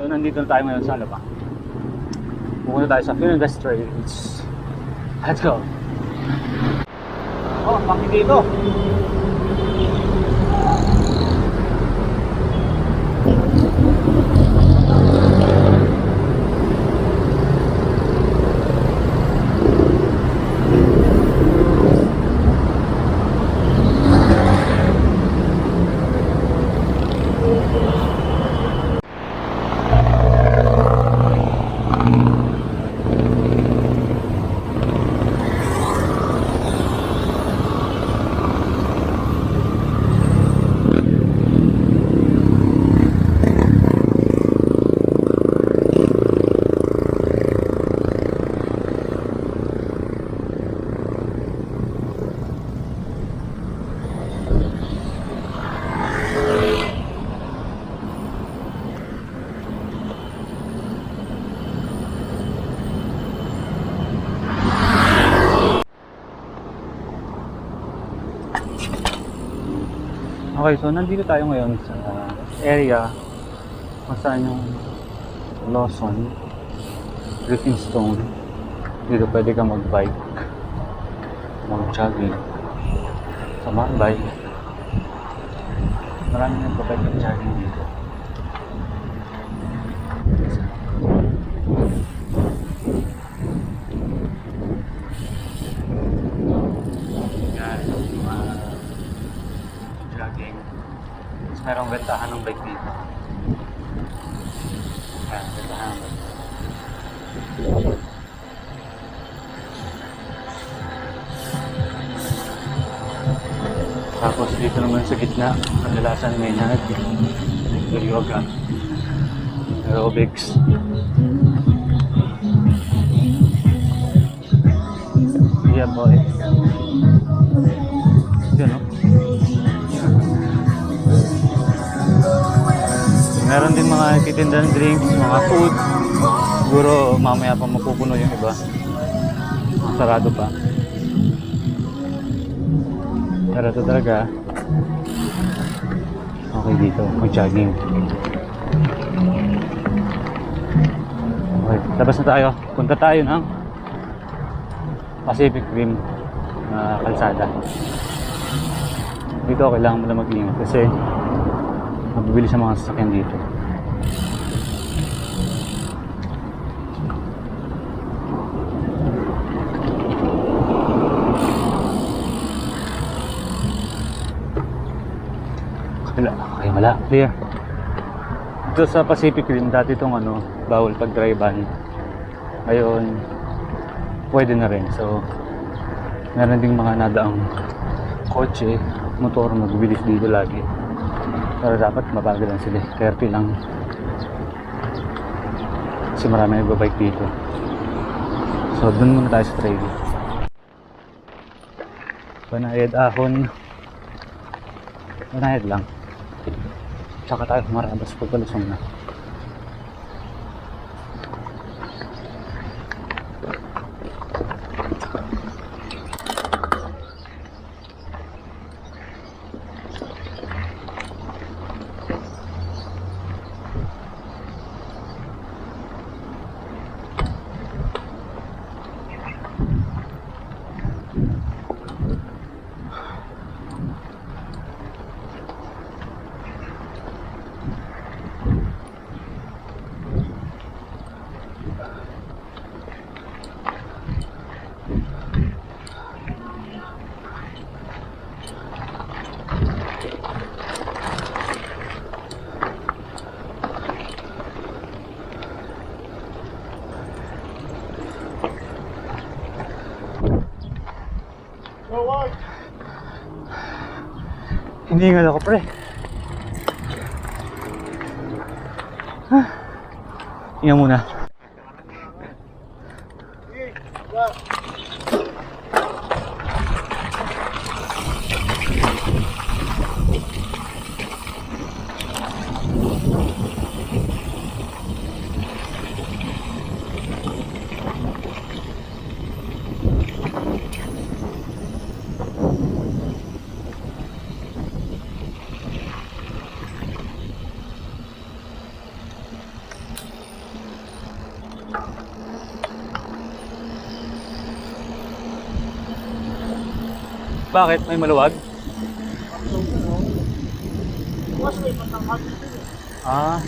So, nandito na tayo ngayon sa Alabang. Pupunta tayo sa Fininvest Trails. Let's go! Oh, paki dito! Okay, so nandito tayo ngayon sa area kung saan yung Lawson, Griffin Stone. Dito pwede ka mag-bike, mag-jogging, sa mountain bike. Marami nang pabike at jogging dito. Tapos merong bentahan ng bike dito. Ayan, bentahan ng bike. Tapos dito naman sa gitna, kadalasan may yoga, aerobics. Yeah boy. Yun, no? Meron din mga kitindang drinks, mga food. Siguro mamaya pa mapupuno yung iba. Sarado pa. Pero ito talaga okay dito, mag-jogging. Okay, labas na tayo. Punta tayo ng Pacific Rim na kalsada. Dito kailangan mo na mag-ingat kasi mabibilis ang mga sasakyan dito. Wala, clear. Ito sa Pacific Rim, dati itong bawal pag-drivean. Ngayon, pwede na rin. So, meron ding mga nadaang kotse, motor, magbibilis dito lagi. Pero dapat mabagal lang sila, 30 lang. Kasi marami nagbabike dito. So, dun muna tayo sa trail. Banayad ahon. Banayad lang. Tsaka tayo marabas pagkalusong na. Hiningal ako, pre. Hinga muna. Bakit? May maluwag? Ah.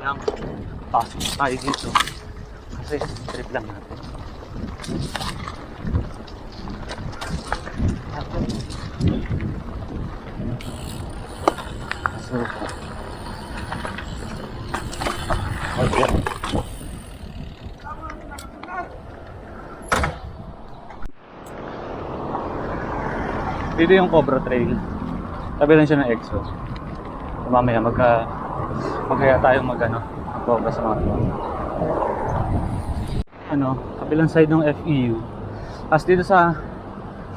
Alam, pasok tayo dito. Kasi trip lang natin. Pasok. Okay. Dito yung Cobra Trail. Tabi lang siya ng EXO. So, mamaya magkaya tayo mag-cobra sa mga ito. Kabilang side ng FEU. As dito sa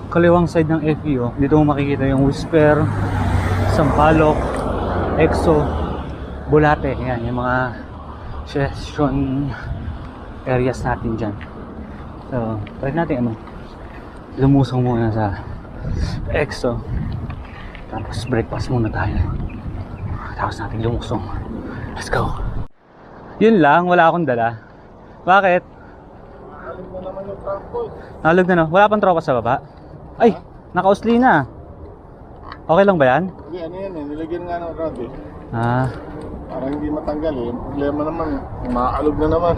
kaliwang side ng FEU, dito mo makikita yung Whisper, Sampaloc, EXO, Bulate. Yan, yung mga session areas natin dyan. So, try natin lumusong muna sa EXO. Tapos breakfast muna tayo. Tapos natin lumusong. Let's go. Yun lang, wala akong dala. Bakit? Nalog na naman yung transport. Nalog na no? Wala pang tropa sa baba? Ay, nakausli na. Okay lang ba yan? Hindi, ano yan eh, nilagyan nga ng rod eh. Ah, Para hindi matanggal eh. Yung problema naman, umaalog na naman.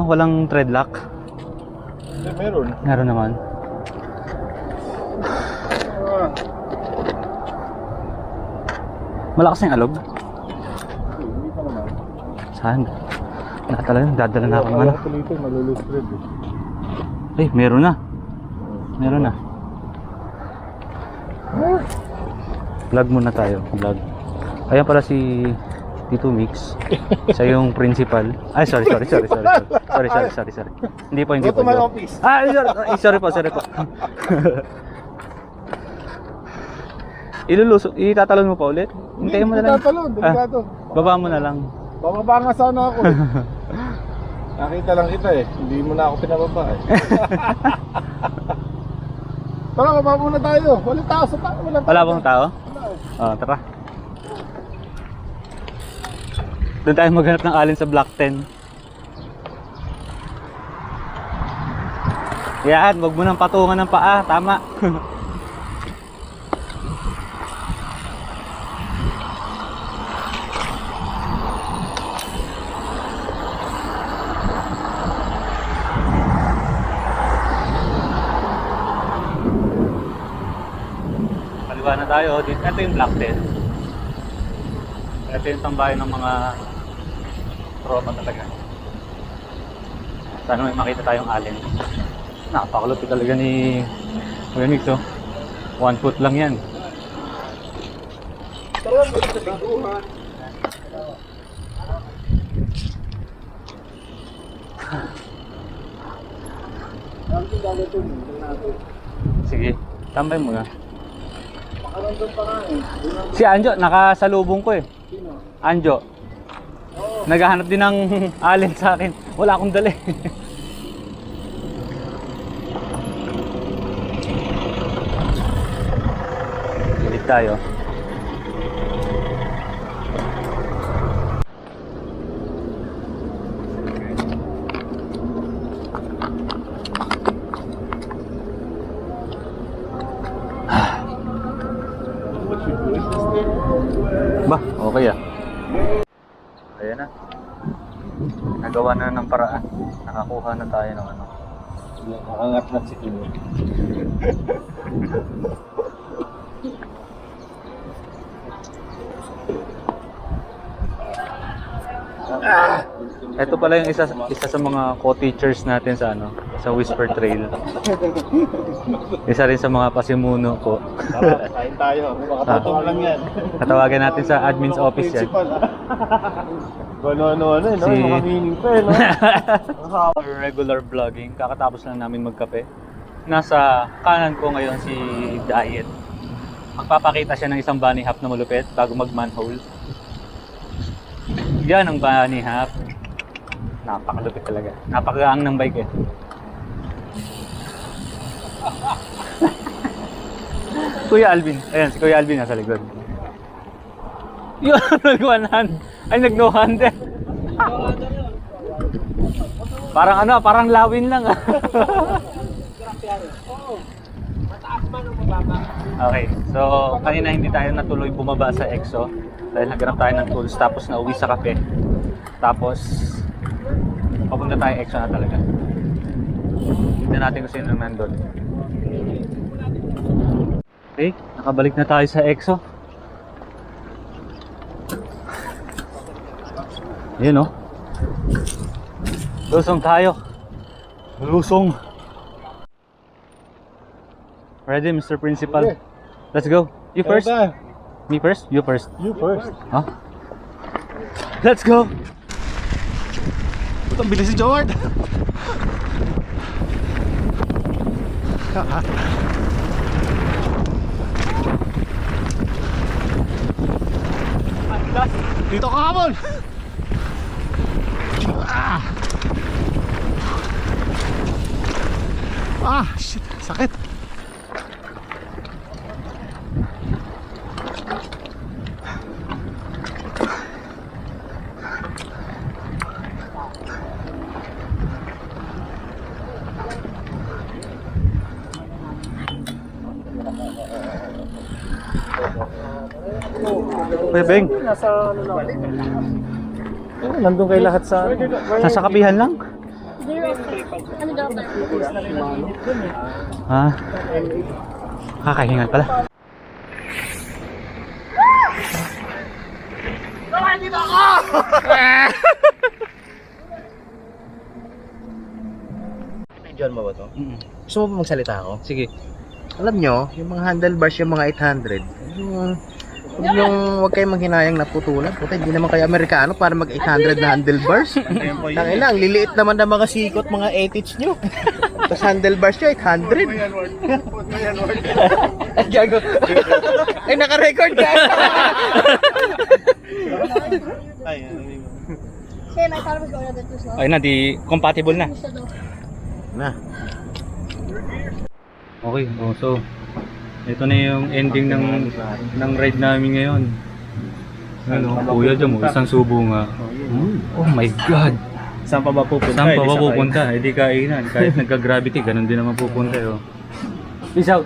walang tread lock. Hindi, meron. Meron naman. Ah, Malakas yung alog. hindi pa naman. Saan? Wala talaga, dadala na ako ng Kaya tuloy ito, malulus red eh. Ay, meron na. Meron na. Vlog muna tayo, vlog. Ayan pala si Tito Mix. Siya yung principal. Ay, sorry. Sorry. Hindi po. Go to my office. Sorry po. Itatalon mo pa ulit? Hintayin mo na lang. Tatalon, delikado. Baba mo na lang. Bababa nga sana ako eh. Nakita lang kita eh. Hindi mo na ako pinababa eh. Tara, baba muna tayo. Walang tao sa tayo. Wala bang tao? Wala eh. Tara. Doon tayo maghanap ng alin sa Block 10. Yan, wag mo nang patungan ng paa. Tama. Kaliwa na tayo. Ito yung Block 10. Ito yung tambayan ng mga tropa talaga. Sana may makita tayong alin. Napakalupit talaga ni Phoenix, oh. 1 foot lang yan. Sige, tambay muna. Si Anjo, nakasalubong ko eh. Anjo. Naghahanap din ng alin sa akin. Wala akong dala eh. Balik tayo. Ba, okay ah. Ayan na. Nagawa na ng paraan. Nakakuha na tayo ng ano. Nakakangat na si Kim. Ito pala yung isa sa mga co-teachers natin sa sa Whisper Trail. Isa rin sa mga pasimuno ko. Tara, kain tayo. Makatotoo lang yan. Katawagan natin sa admin's office yan. Ano, no? Si- Yung makahining pa eh, no? Regular vlogging. Kakatapos lang namin magkape. Nasa kanan ko ngayon si Diet. Magpapakita siya ng isang bunny hop na malupit bago mag-manhole. Yan ang bunny hop. Napakalupit talaga. Napakagaan ng bike eh. Kuya Alvin. Ayan, si Kuya Alvin nasa likod. Yun, nag-one hand. Ay, nag-no hand eh. Parang ano, parang lawin lang ah. Okay, so kanina hindi tayo natuloy bumaba sa EXO dahil naghanap tayo ng tools tapos nauwi sa kape. Tapos papunta tayo EXO na talaga. Tignan natin kung sino nandun. Okay, nakabalik na tayo sa EXO. Yun oh. Lusong tayo. Lusong. Ready, Mr. Principal? Okay. Let's go. You first? Kaya tayo. Me first? You first. You first. Huh? Let's go! Ang bilis si Joward. Dito ka hamon. Shit, sakit. Bebeng, Nandun kayo lahat sa nasa kapihan lang? Ano daw ba? Ha? Kakahingan pala. John mo ba to? Mm. Gusto mo ba magsalita ako? Sige. Alam nyo, yung mga handlebars, yung mga 800, huwag kayong manghinayang naputulan. Puta, hindi naman kayo Amerikano para mag 800 na handlebars. Tangina, ang liliit naman ng mga sikot, mga 8-inch nyo. Tapos handlebars nyo, 800. Ay, gago. Ay, naka-record ka. Say, my car was going to the two Ay na, di compatible na. Na. Okay, so ito na yung ending ng ride namin ngayon. Ano, kuya dyan mo, isang subo nga. Oh my God! Saan pa ba pupunta? Saan pa ba pupunta? Hindi kainan. Kahit nagka-gravity, ganun din naman pupunta. Oh. Peace out!